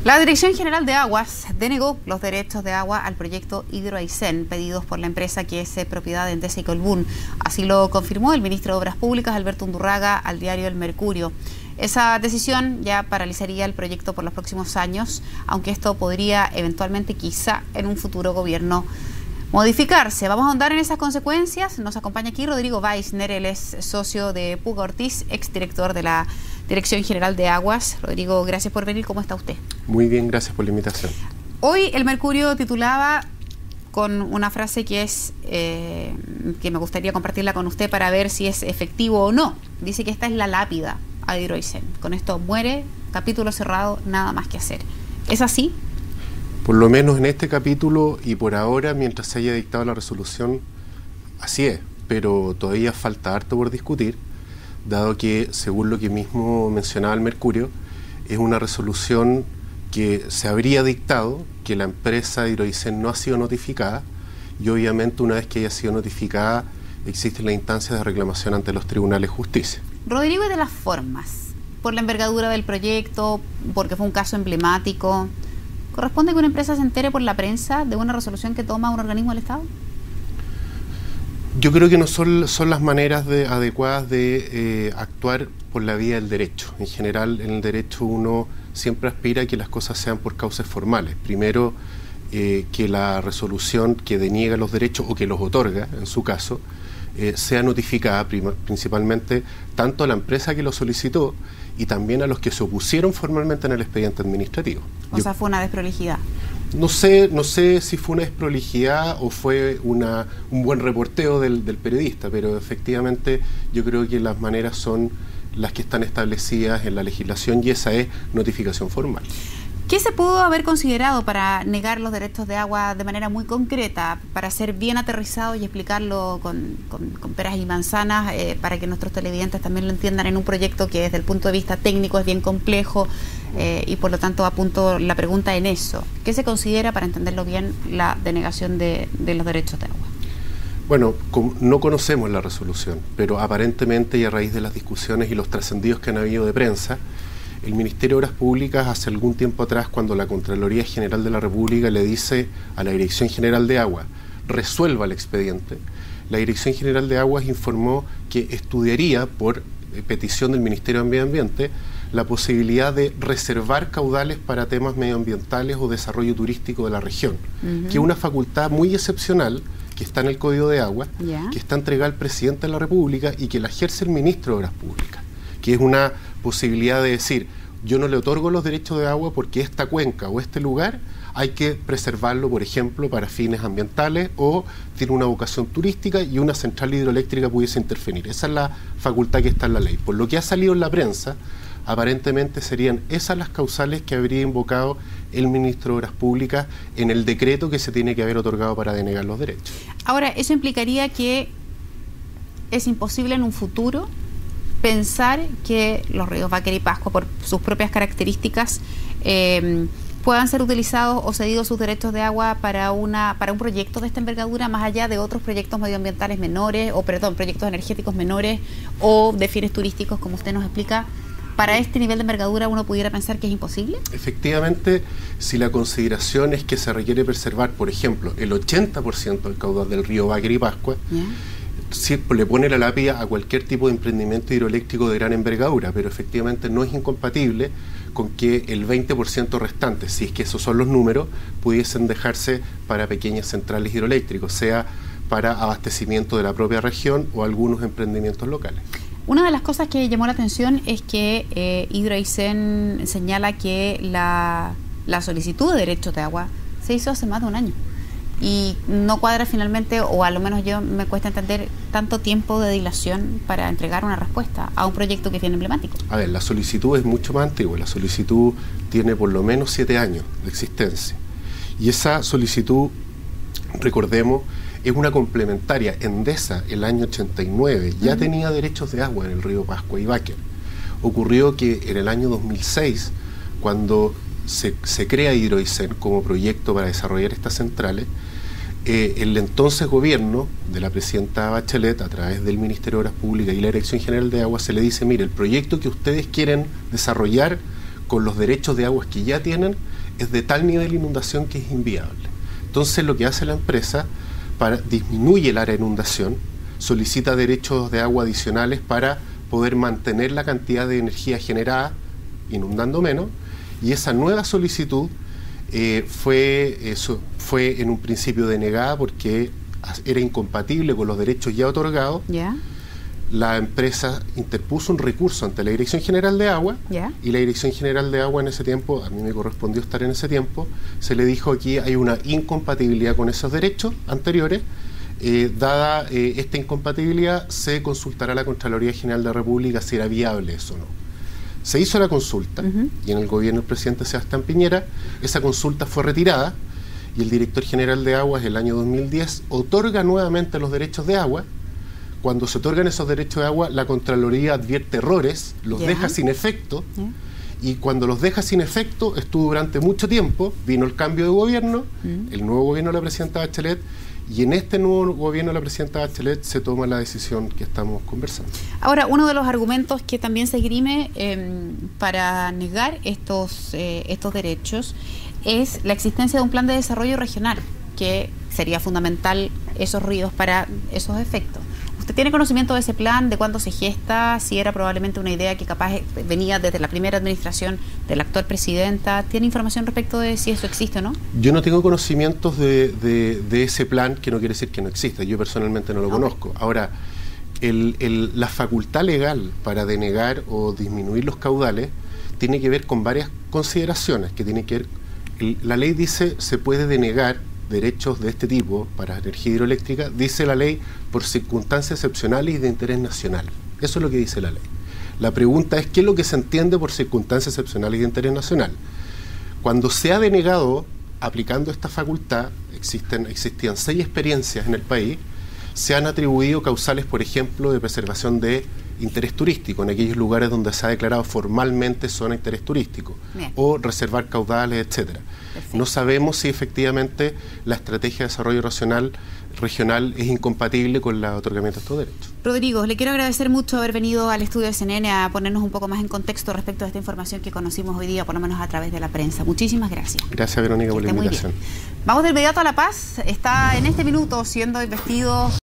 La Dirección General de Aguas denegó los derechos de agua al proyecto Hidro Aysén, pedidos por la empresa que es propiedad de Endesa y Colbún. Así lo confirmó el ministro de Obras Públicas, Alberto Undurraga, al diario El Mercurio. Esa decisión ya paralizaría el proyecto por los próximos años, aunque esto podría eventualmente, quizá en un futuro gobierno, modificarse. Vamos a ahondar en esas consecuencias. Nos acompaña aquí Rodrigo Weissner, él es socio de Puga Ortiz, exdirector de la Dirección General de Aguas. Rodrigo, gracias por venir. ¿Cómo está usted? Muy bien, gracias por la invitación. Hoy el Mercurio titulaba con una frase que es que me gustaría compartirla con usted para ver si es efectivo o no. Dice que esta es la lápida a Hidro Aysén. Con esto muere, capítulo cerrado, nada más que hacer. ¿Es así? Por lo menos en este capítulo y por ahora, mientras se haya dictado la resolución, así es, pero todavía falta harto por discutir, dado que, según lo que mismo mencionaba el Mercurio, es una resolución que se habría dictado, que la empresa Hidro Aysén no ha sido notificada, y obviamente una vez que haya sido notificada, existen las instancias de reclamación ante los tribunales de justicia. Rodrigo, y de las formas, por la envergadura del proyecto, porque fue un caso emblemático, ¿corresponde que una empresa se entere por la prensa de una resolución que toma un organismo del Estado? Yo creo que no son las maneras adecuadas de actuar por la vía del derecho. En general, en el derecho uno siempre aspira a que las cosas sean por causas formales. Primero, que la resolución que deniega los derechos o que los otorga, en su caso, sea notificada principalmente tanto a la empresa que lo solicitó y también a los que se opusieron formalmente en el expediente administrativo. O sea, fue una desprolijidad. No sé si fue una desprolijidad o fue un buen reporteo del periodista, pero efectivamente yo creo que las maneras son las que están establecidas en la legislación y esa es notificación formal. ¿Qué se pudo haber considerado para negar los derechos de agua de manera muy concreta, para ser bien aterrizado y explicarlo con peras y manzanas, para que nuestros televidentes también lo entiendan en un proyecto que desde el punto de vista técnico es bien complejo y por lo tanto apunto la pregunta en eso? ¿Qué se considera, para entenderlo bien, la denegación de los derechos de agua? Bueno, no conocemos la resolución, pero aparentemente y a raíz de las discusiones y los trascendidos que han habido de prensa, el Ministerio de Obras Públicas hace algún tiempo atrás, cuando la Contraloría General de la República le dice a la Dirección General de Agua, resuelva el expediente, la Dirección General de Aguas informó que estudiaría, por petición del Ministerio de Medio Ambiente, la posibilidad de reservar caudales para temas medioambientales o desarrollo turístico de la región, que es una facultad muy excepcional que está en el Código de Agua, que está entregada al Presidente de la República y que la ejerce el Ministro de Obras Públicas, que es una posibilidad de decir, yo no le otorgo los derechos de agua porque esta cuenca o este lugar hay que preservarlo, por ejemplo, para fines ambientales o tiene una vocación turística y una central hidroeléctrica pudiese intervenir. Esa es la facultad que está en la ley. Por lo que ha salido en la prensa, aparentemente serían esas las causales que habría invocado el Ministro de Obras Públicas en el decreto que se tiene que haber otorgado para denegar los derechos. Ahora, ¿eso implicaría que es imposible en un futuro pensar que los ríos Báquer y Pascua, por sus propias características, puedan ser utilizados o cedidos sus derechos de agua para un proyecto de esta envergadura, más allá de otros proyectos medioambientales menores, proyectos energéticos menores o de fines turísticos, como usted nos explica? ¿Para este nivel de envergadura uno pudiera pensar que es imposible? Efectivamente, si la consideración es que se requiere preservar, por ejemplo, el 80% del caudal del río Báquer y Pascua, sí, le pone la lápida a cualquier tipo de emprendimiento hidroeléctrico de gran envergadura, pero efectivamente no es incompatible con que el 20% restante, si es que esos son los números, pudiesen dejarse para pequeñas centrales hidroeléctricas, sea para abastecimiento de la propia región o algunos emprendimientos locales. Una de las cosas que llamó la atención es que Hidro Aysén señala que la solicitud de derechos de agua se hizo hace más de un año. Y no cuadra finalmente, o a lo menos yo me cuesta entender, tanto tiempo de dilación para entregar una respuesta a un proyecto que es bien emblemático. A ver, la solicitud es mucho más antigua. La solicitud tiene por lo menos 7 años de existencia. Y esa solicitud, recordemos, es una complementaria. Endesa, el año 89, ya tenía derechos de agua en el río Pascua y Báquer. Ocurrió que en el año 2006, cuando se crea Hidro Aysén como proyecto para desarrollar estas centrales, el entonces gobierno de la presidenta Bachelet, a través del Ministerio de Obras Públicas y la Dirección General de Agua, se le dice, mire, el proyecto que ustedes quieren desarrollar con los derechos de aguas que ya tienen es de tal nivel de inundación que es inviable. Entonces lo que hace la empresa, disminuye el área de inundación, solicita derechos de agua adicionales para poder mantener la cantidad de energía generada, inundando menos, y esa nueva solicitud fue en un principio denegada porque era incompatible con los derechos ya otorgados. ¿Ya? La empresa interpuso un recurso ante la Dirección General de Agua, ¿ya? Y la Dirección General de Agua en ese tiempo, a mí me correspondió estar en ese tiempo, se le dijo aquí hay una incompatibilidad con esos derechos anteriores. Dada esta incompatibilidad, se consultará a la Contraloría General de la República si era viable eso o no. Se hizo la consulta y en el gobierno del presidente Sebastián Piñera esa consulta fue retirada y el director general de Aguas el año 2010 otorga nuevamente los derechos de agua. Cuando se otorgan esos derechos de agua, la Contraloría advierte errores, los deja sin efecto, y cuando los deja sin efecto, estuvo durante mucho tiempo, vino el cambio de gobierno, el nuevo gobierno de la presidenta Bachelet, y en este nuevo gobierno de la presidenta Bachelet se toma la decisión que estamos conversando. Ahora, uno de los argumentos que también se esgrime para negar estos derechos es la existencia de un plan de desarrollo regional, que sería fundamental esos ríos para esos efectos. ¿Usted tiene conocimiento de ese plan, de cuándo se gesta, si era probablemente una idea que capaz venía desde la primera administración de la actual presidenta? ¿Tiene información respecto de si eso existe o no? Yo no tengo conocimientos de ese plan, que no quiere decir que no exista. Yo personalmente no lo conozco. Ahora, la facultad legal para denegar o disminuir los caudales tiene que ver con varias consideraciones, que tiene que ver. La ley dice se puede denegar derechos de este tipo para energía hidroeléctrica, dice la ley, por circunstancias excepcionales y de interés nacional. Eso es lo que dice la ley. La pregunta es, ¿qué es lo que se entiende por circunstancias excepcionales y de interés nacional? Cuando se ha denegado, aplicando esta facultad, existían 6 experiencias en el país, se han atribuido causales, por ejemplo, de preservación de interés turístico, en aquellos lugares donde se ha declarado formalmente zona de interés turístico, o reservar caudales, etcétera. No sabemos si efectivamente la estrategia de desarrollo regional es incompatible con el otorgamiento de estos derechos. Rodrigo, le quiero agradecer mucho haber venido al estudio de CNN a ponernos un poco más en contexto respecto a esta información que conocimos hoy día, por lo menos a través de la prensa. Muchísimas gracias. Gracias, Verónica, por la invitación. Vamos de inmediato a La Paz. Está en este minuto siendo investido